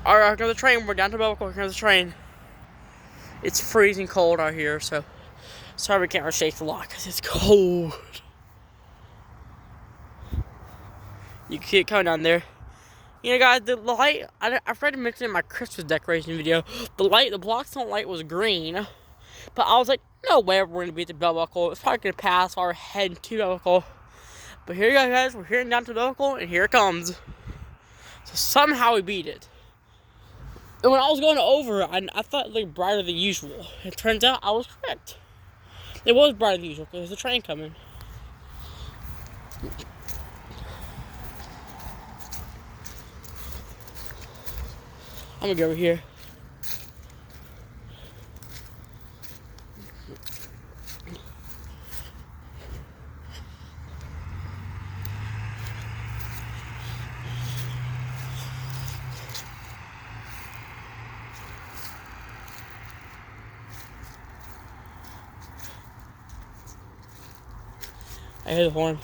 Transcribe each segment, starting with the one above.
Alright, here's the train. We're down to Belcourt. Here's the train. It's freezing cold out here, so sorry we can't shake the lock because it's cold. You can see it coming down there. You know, guys, the light, I forgot to mention in my Christmas decoration video, the Blockstone light was green. But I was like, no way we're going to be at the belt buckle. It's probably going to pass our head to belt buckle. But here you go, guys. We're heading down to the belt buckle, and here it comes. So somehow we beat it. And when I was going over, I thought it looked brighter than usual. It turns out I was correct. It was brighter than usual because there's a train coming. I'm going to go over here. I hear the horn.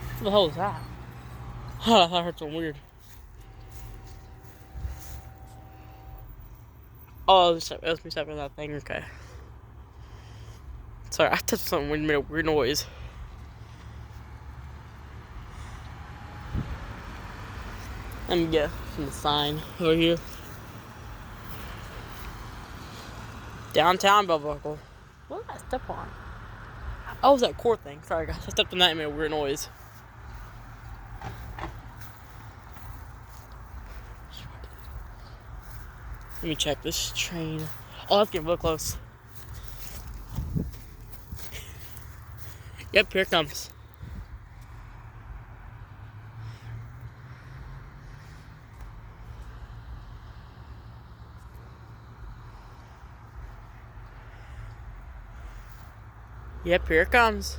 What the hell is that? Oh, I thought I heard something weird. Oh, it was me stepping on that thing. Okay. Sorry, I touched something weird, made a weird noise. Let me get from the sign over here. Downtown belt buckle. What did I step on? Oh, it was that core thing. Sorry, guys. I stepped on that and made a weird noise. Let me check this train. Oh, let's get real close. Yep, here it comes. Yep, here it comes.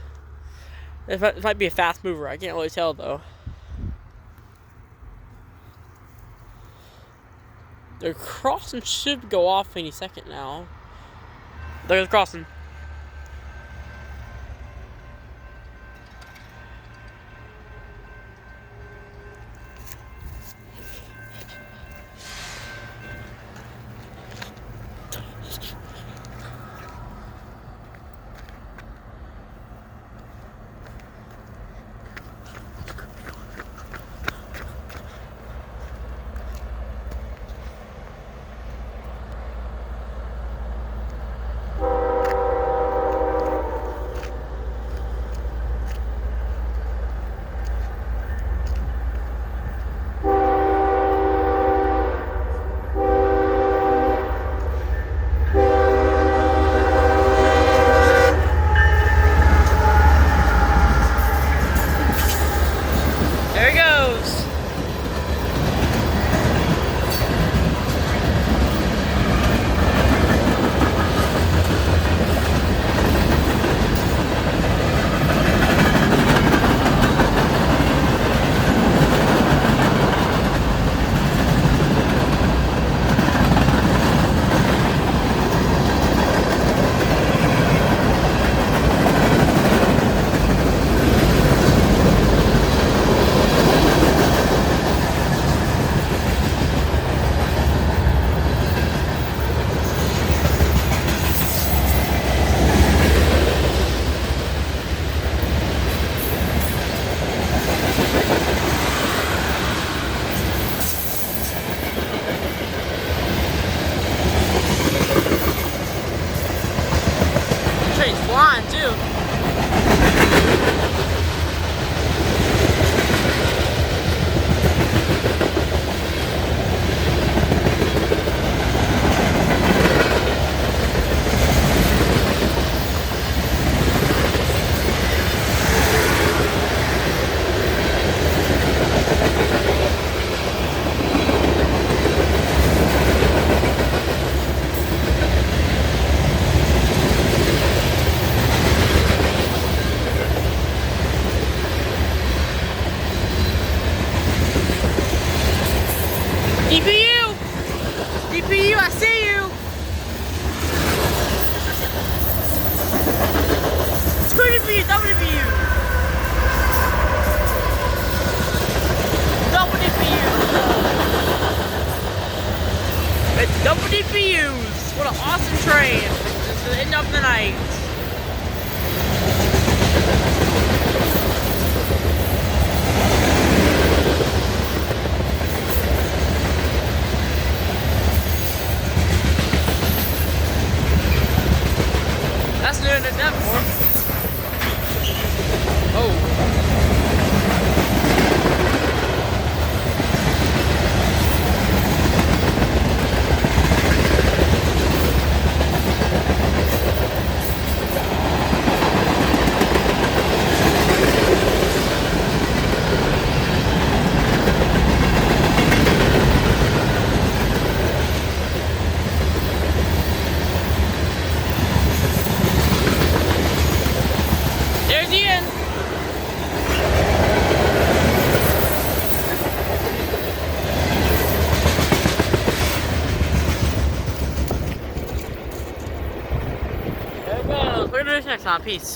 It might be a fast mover. I can't really tell, though. Their crossing should go off any second now. There's the crossing. We're gonna do this next time. Peace.